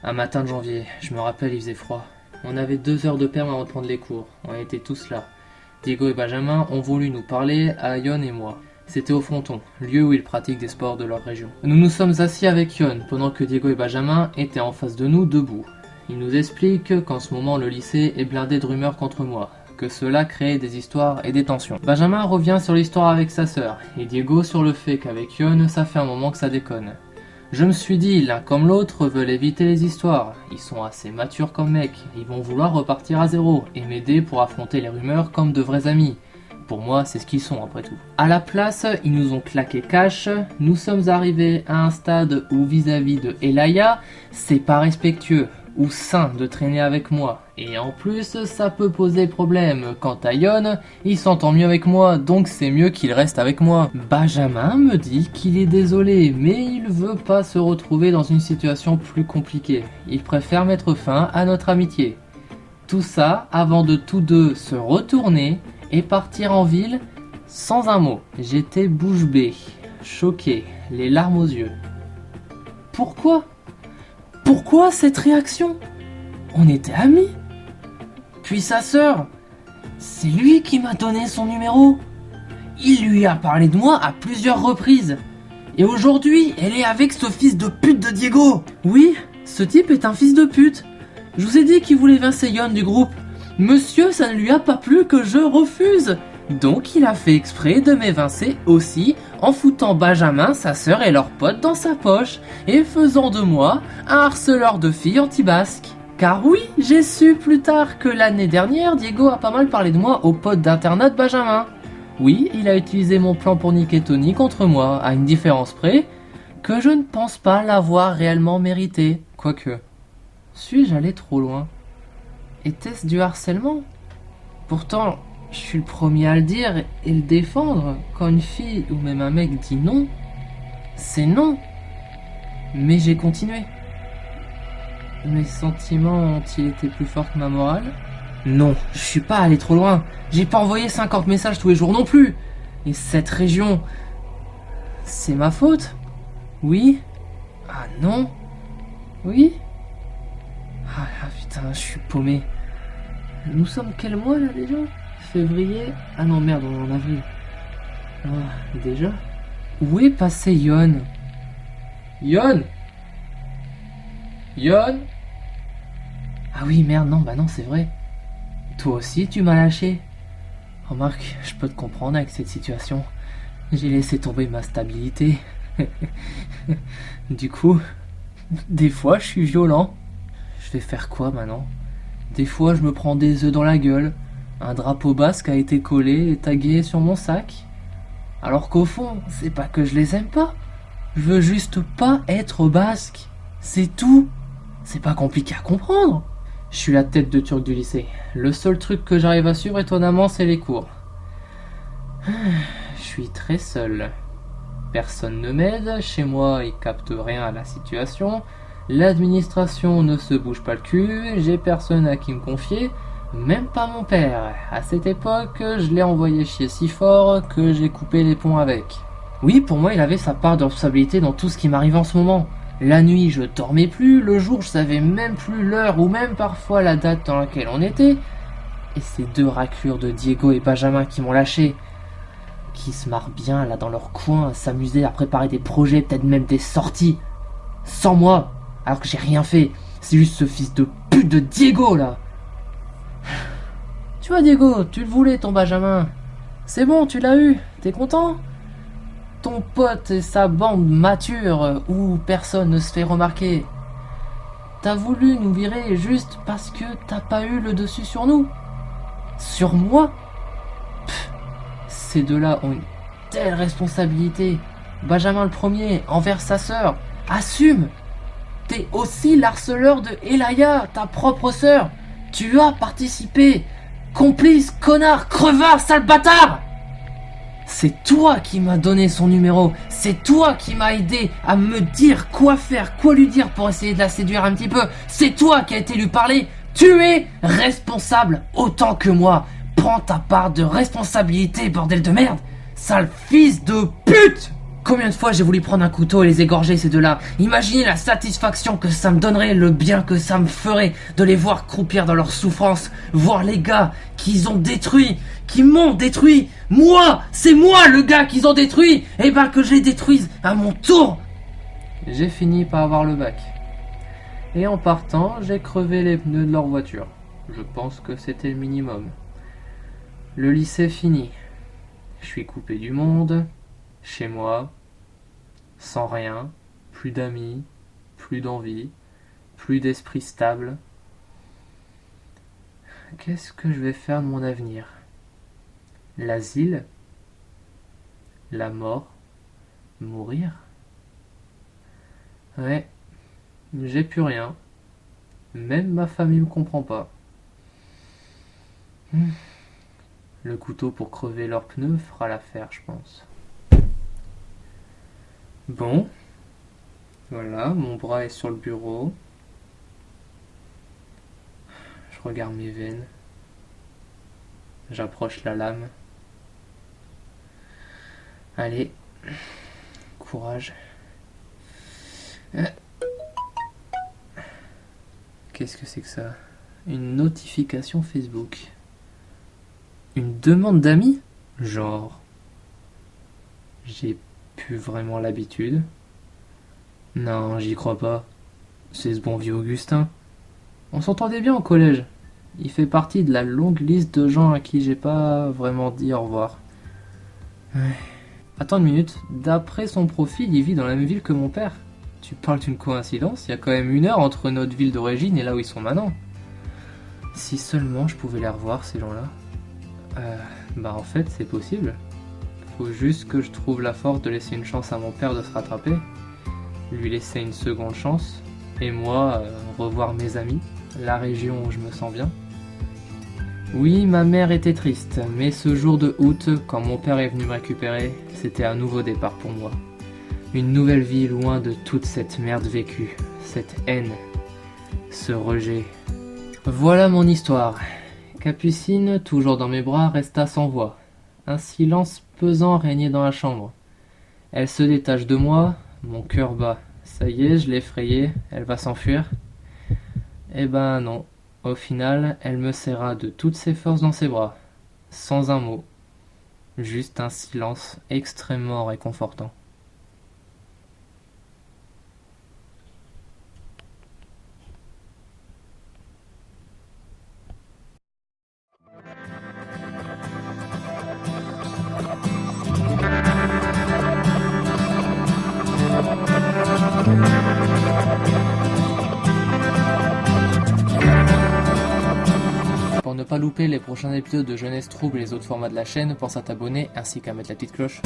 Un matin de janvier, je me rappelle, il faisait froid. On avait 2 heures de perm avant de prendre les cours. On était tous là. Diego et Benjamin ont voulu nous parler à Yon et moi. C'était au Fronton, lieu où ils pratiquent des sports de leur région. Nous nous sommes assis avec Yon, pendant que Diego et Benjamin étaient en face de nous, debout. Ils nous expliquent qu'en ce moment le lycée est blindé de rumeurs contre moi, que cela crée des histoires et des tensions. Benjamin revient sur l'histoire avec sa sœur, et Diego sur le fait qu'avec Yon, ça fait un moment que ça déconne. Je me suis dit, l'un comme l'autre veulent éviter les histoires. Ils sont assez matures comme mecs, ils vont vouloir repartir à zéro et m'aider pour affronter les rumeurs comme de vrais amis. Pour moi, c'est ce qu'ils sont après tout. À la place, ils nous ont claqué cash. Nous sommes arrivés à un stade où vis-à-vis de Elaya, c'est pas respectueux ou sain de traîner avec moi. Et en plus, ça peut poser problème. Quant à Yon, il s'entend mieux avec moi, donc c'est mieux qu'il reste avec moi. Benjamin me dit qu'il est désolé, mais il veut pas se retrouver dans une situation plus compliquée. Il préfère mettre fin à notre amitié. Tout ça avant de tous deux se retourner et partir en ville sans un mot. J'étais bouche bée, choqué, les larmes aux yeux. Pourquoi cette réaction? On était amis. Puis sa sœur, c'est lui qui m'a donné son numéro. Il lui a parlé de moi à plusieurs reprises. Et aujourd'hui, elle est avec ce fils de pute de Diego. Oui, ce type est un fils de pute. Je vous ai dit qu'il voulait vincer Yon du groupe. Monsieur, ça ne lui a pas plu que je refuse. Donc il a fait exprès de m'évincer aussi en foutant Benjamin, sa sœur et leurs potes dans sa poche et faisant de moi un harceleur de filles anti-basques. Car oui, j'ai su plus tard que l'année dernière, Diego a pas mal parlé de moi aux potes d'internat de Benjamin. Oui, il a utilisé mon plan pour niquer Tony contre moi, à une différence près, que je ne pense pas l'avoir réellement mérité. Quoique, suis-je allé trop loin? Était-ce du harcèlement? Pourtant, je suis le premier à le dire et le défendre. Quand une fille ou même un mec dit non, c'est non. Mais j'ai continué. Mes sentiments ont-ils été plus forts que ma morale? Non, je suis pas allé trop loin. J'ai pas envoyé 50 messages tous les jours non plus. Et cette région, c'est ma faute? Oui? Ah non? Oui? Ah putain, je suis paumé. Nous sommes quel mois là déjà? Février? Ah non merde, on est en avril. Ah, déjà? Où est passé Yon? Yon? Yon? Ah oui merde, non, bah non, c'est vrai. Toi aussi tu m'as lâché. Remarque, je peux te comprendre avec cette situation. J'ai laissé tomber ma stabilité. Du coup, des fois je suis violent. Je vais faire quoi maintenant? Des fois je me prends des œufs dans la gueule. Un drapeau basque a été collé et tagué sur mon sac. Alors qu'au fond, c'est pas que je les aime pas. Je veux juste pas être basque. C'est tout. C'est pas compliqué à comprendre. Je suis la tête de turc du lycée. Le seul truc que j'arrive à suivre étonnamment, c'est les cours. Je suis très seul. Personne ne m'aide. Chez moi, ils captent rien à la situation. L'administration ne se bouge pas le cul. J'ai personne à qui me confier. Même pas mon père. À cette époque, je l'ai envoyé chier si fort que j'ai coupé les ponts avec. Oui, pour moi, il avait sa part de responsabilité dans tout ce qui m'arrive en ce moment. La nuit, je dormais plus. Le jour, je savais même plus l'heure ou même parfois la date dans laquelle on était. Et ces deux raclures de Diego et Benjamin qui m'ont lâché, qui se marrent bien là dans leur coin à s'amuser à préparer des projets, peut-être même des sorties, sans moi, alors que j'ai rien fait. C'est juste ce fils de pute de Diego là. Tu vois Diego, tu le voulais ton Benjamin. C'est bon, tu l'as eu, t'es content? Ton pote et sa bande mature où personne ne se fait remarquer. T'as voulu nous virer juste parce que t'as pas eu le dessus sur nous. Sur moi? Pff, ces deux-là ont une telle responsabilité. Benjamin le premier, envers sa sœur. Assume! T'es aussi l'harceleur de Elaya, ta propre sœur. Tu as participé. Complice, connard, crevard, sale bâtard! C'est toi qui m'as donné son numéro. C'est toi qui m'as aidé à me dire quoi faire, quoi lui dire pour essayer de la séduire un petit peu. C'est toi qui as été lui parler. Tu es responsable autant que moi. Prends ta part de responsabilité, bordel de merde. Sale fils de pute! Combien de fois j'ai voulu prendre un couteau et les égorger ces deux-là. Imaginez la satisfaction que ça me donnerait, le bien que ça me ferait de les voir croupir dans leur souffrance, voir les gars qu'ils ont détruits, qui m'ont détruit. Moi, c'est moi le gars qu'ils ont détruit, et ben que je les détruise à mon tour. J'ai fini par avoir le bac. Et en partant, j'ai crevé les pneus de leur voiture. Je pense que c'était le minimum. Le lycée fini. Je suis coupé du monde, chez moi, sans rien, plus d'amis, plus d'envie, plus d'esprit stable. Qu'est-ce que je vais faire de mon avenir? L'asile? La mort? Mourir? Ouais, j'ai plus rien. Même ma famille me comprend pas. Le couteau pour crever leurs pneus fera l'affaire, je pense. Bon, voilà, mon bras est sur le bureau. Je regarde mes veines. J'approche la lame. Allez, courage. Qu'est-ce que c'est que ça? Une notification Facebook. Une demande d'amis? Genre... J'ai plus vraiment l'habitude. Non, j'y crois pas. C'est ce bon vieux Augustin. On s'entendait bien au collège. Il fait partie de la longue liste de gens à qui j'ai pas vraiment dit au revoir. Ouais. Attends une minute, d'après son profil, il vit dans la même ville que mon père. Tu parles d'une coïncidence? Il y a quand même 1 heure entre notre ville d'origine et là où ils sont maintenant. Si seulement je pouvais les revoir, ces gens-là. Bah en fait, c'est possible. Faut juste que je trouve la force de laisser une chance à mon père de se rattraper. Lui laisser une seconde chance. Et moi, revoir mes amis, la région où je me sens bien. Oui, ma mère était triste, mais ce jour de août, quand mon père est venu me récupérer, c'était un nouveau départ pour moi. Une nouvelle vie loin de toute cette merde vécue, cette haine, ce rejet. Voilà mon histoire. Capucine, toujours dans mes bras, resta sans voix. Un silence pesant régnait dans la chambre. Elle se détache de moi, mon cœur bat. Ça y est, je l'ai effrayée, elle va s'enfuir. Eh ben non. Au final, elle me serra de toutes ses forces dans ses bras, sans un mot, juste un silence extrêmement réconfortant. Pour ne pas louper les prochains épisodes de Jeunesse Trouble et les autres formats de la chaîne, pense à t'abonner ainsi qu'à mettre la petite cloche.